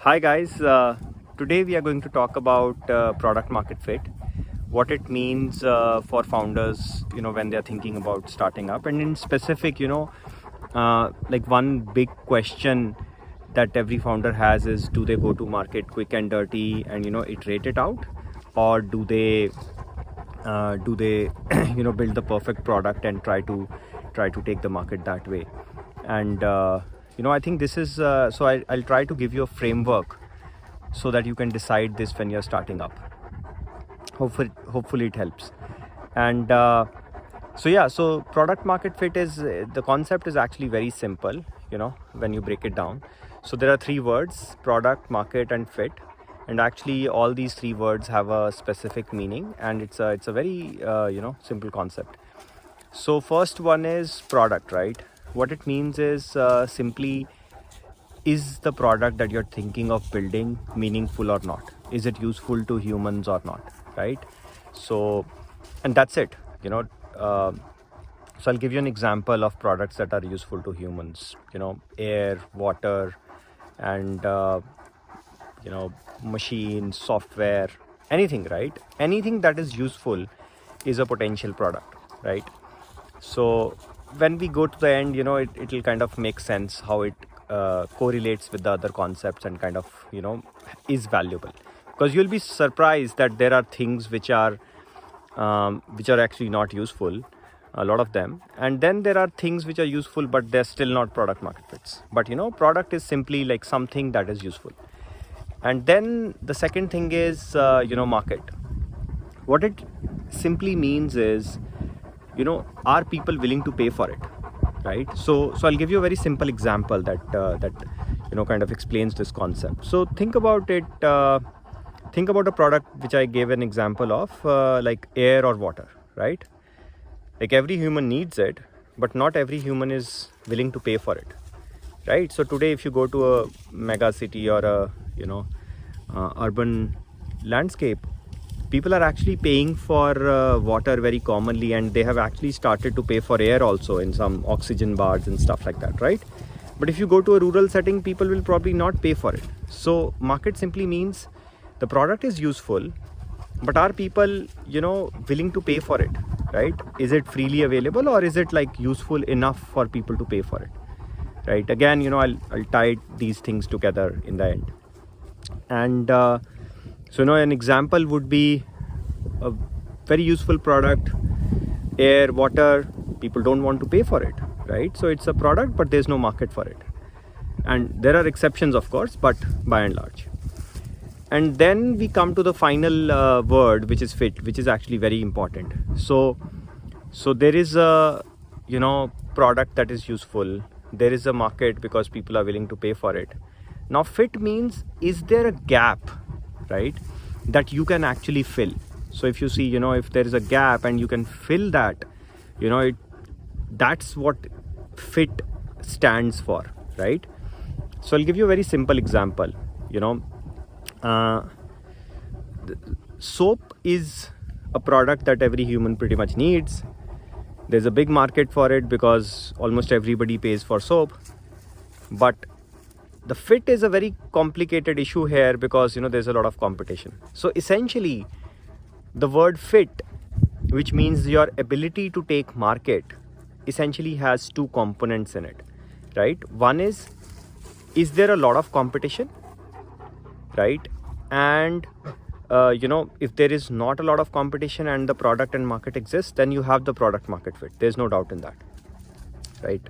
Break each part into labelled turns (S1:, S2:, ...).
S1: Hi guys, today we are going to talk about product market fit, what it means for founders, when they're thinking about starting up, and in specific, like one big question that every founder has is, do they go to market quick and dirty and iterate it out, or do they build the perfect product and try to take the market that way? And I think this is I'll try to give you a framework so that you can decide this when you're starting up. Hopefully it helps. And so product market fit is the concept is actually very simple, when you break it down. So there are three words: product, market, and fit. And actually all these three words have a specific meaning, and it's a very simple concept. So first one is product, right? What it means is simply, is the product that you're thinking of building meaningful or not? Is it useful to humans or not, right? So, and that's it, so I'll give you an example of products that are useful to humans, air, water, and machines, software, anything, right? Anything that is useful is a potential product, right? So when we go to the end, it'll kind of make sense how it correlates with the other concepts and kind of is valuable, because you'll be surprised that there are things which are actually not useful, a lot of them, and then there are things which are useful but they're still not product market fits. But product is simply like something that is useful. And then the second thing is market. What it simply means is, are people willing to pay for it, right? So I'll give you a very simple example that kind of explains this concept. So think about it. Think about a product which I gave an example of, like air or water, right? Like every human needs it, but not every human is willing to pay for it, right? So today, if you go to a mega city or a urban landscape, people are actually paying for water very commonly, and they have actually started to pay for air also in some oxygen bars and stuff like that, right? But if you go to a rural setting, people will probably not pay for it. So market simply means the product is useful, but are people willing to pay for it, right? Is it freely available, or is it like useful enough for people to pay for it, right? Again, I'll tie these things together in the end. And an example would be a very useful product, air, water. People don't want to pay for it, right? So it's a product, but there's no market for it. And there are exceptions, of course, but by and large. And then we come to the final word, which is fit, which is actually very important. So there is a product that is useful. There is a market because people are willing to pay for it. Now fit means, is there a gap, right, that you can actually fill? So if you see, if there is a gap and you can fill that, that's what fit stands for, right? So I'll give you a very simple example. Soap is a product that every human pretty much needs. There's a big market for it because almost everybody pays for soap. But the fit is a very complicated issue here because there's a lot of competition. So essentially, the word fit, which means your ability to take market, essentially has two components in it, right? One is there a lot of competition, right? And if there is not a lot of competition and the product and market exists, then you have the product market fit. There's no doubt in that, right?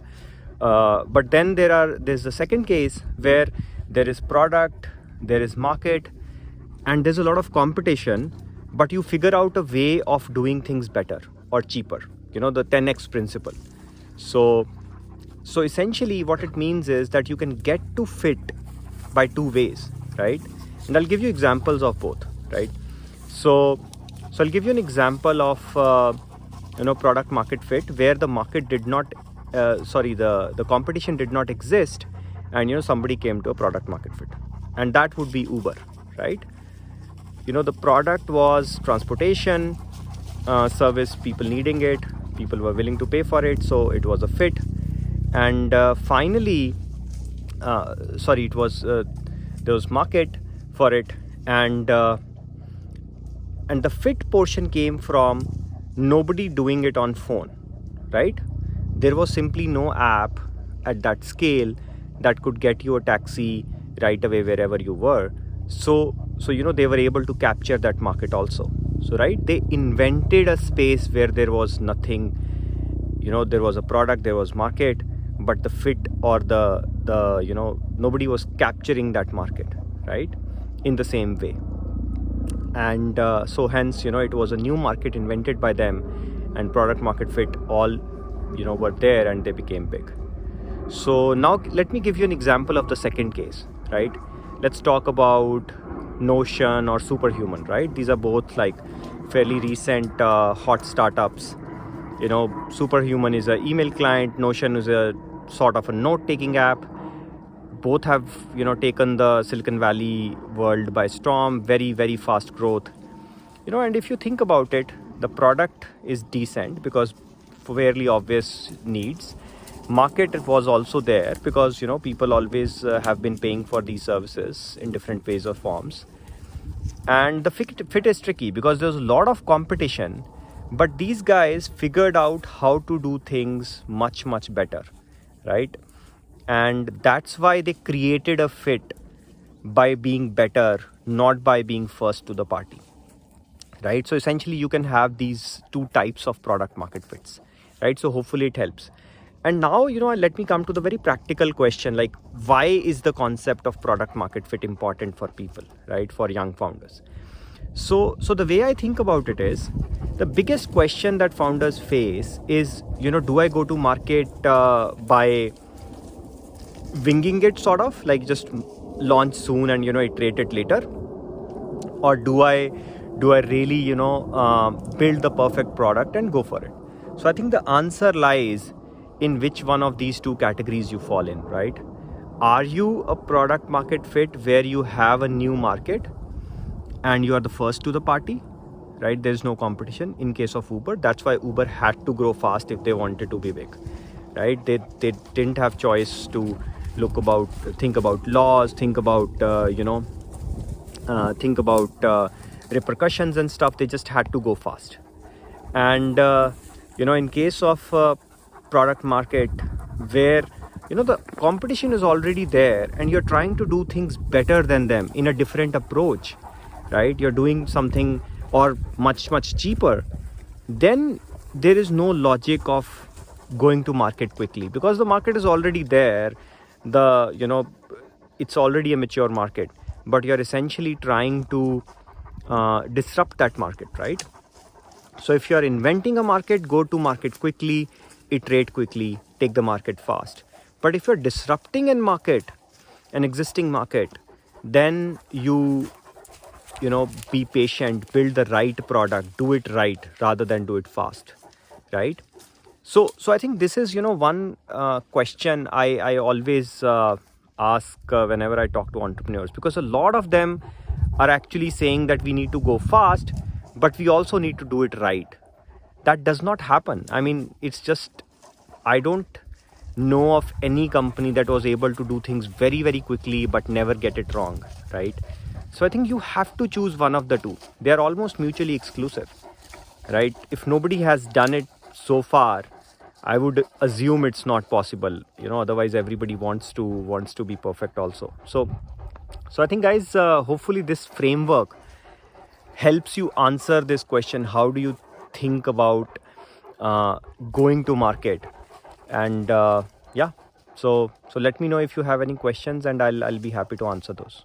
S1: But then there's the second case where there is product, there is market, and there's a lot of competition, but you figure out a way of doing things better or cheaper, the 10x principle. So essentially what it means is that you can get to fit by two ways, right? And I'll give you examples of both, right? So I'll give you an example of product market fit where the market did not the competition did not exist, and somebody came to a product market fit, and that would be Uber, right? The product was transportation service, people needing it, people were willing to pay for it, so it was a fit. And finally, it was there was market for it, and the fit portion came from nobody doing it on phone, right? There was simply no app at that scale that could get you a taxi right away wherever you were. So they were able to capture that market also. So right, they invented a space where there was nothing. There was a product, there was market, but the fit or the nobody was capturing that market, right, in the same way. And so hence, it was a new market invented by them, and product market fit all were there, and they became big. So now let me give you an example of the second case, right? Let's talk about Notion or Superhuman, right? These are both like fairly recent hot startups. Superhuman is an email client, Notion is a sort of a note-taking app. Both have taken the Silicon Valley world by storm. Very, very fast growth. And if you think about it, the product is decent because for fairly obvious needs. Market was also there because people always have been paying for these services in different ways or forms. And the fit is tricky because there's a lot of competition, but these guys figured out how to do things much, much better, right? And that's why they created a fit by being better, not by being first to the party, right? So essentially you can have these two types of product market fits, right? So hopefully it helps. And now, let me come to the very practical question, like why is the concept of product market fit important for people, right? For young founders. So the way I think about it is, the biggest question that founders face is, do I go to market by winging it, sort of like just launch soon and iterate it later, or do I really build the perfect product and go for it? So I think the answer lies in which one of these two categories you fall in, right? Are you a product market fit where you have a new market and you are the first to the party, right? There's no competition. In case of Uber, that's why Uber had to grow fast if they wanted to be big, right? They didn't have choice to think about laws, think about repercussions and stuff. They just had to go fast. And in case of product market where the competition is already there and you're trying to do things better than them in a different approach, right? You're doing something or much, much cheaper, then there is no logic of going to market quickly because the market is already there. It's already a mature market, but you're essentially trying to disrupt that market, right? So if you're inventing a market, go to market quickly, iterate quickly, take the market fast. But if you're disrupting an existing market, then you be patient, build the right product, do it right rather than do it fast, right? So I think this is one question I always ask whenever I talk to entrepreneurs, because a lot of them are actually saying that we need to go fast, but we also need to do it right. That does not happen. I mean, it's just, I don't know of any company that was able to do things very, very quickly but never get it wrong, right? So I think you have to choose one of the two. They are almost mutually exclusive, right? If nobody has done it so far, I would assume it's not possible. Otherwise everybody wants to be perfect also. So I think, guys, hopefully this framework helps you answer this question. How do you think about going to market? And so let me know if you have any questions, and I'll be happy to answer those.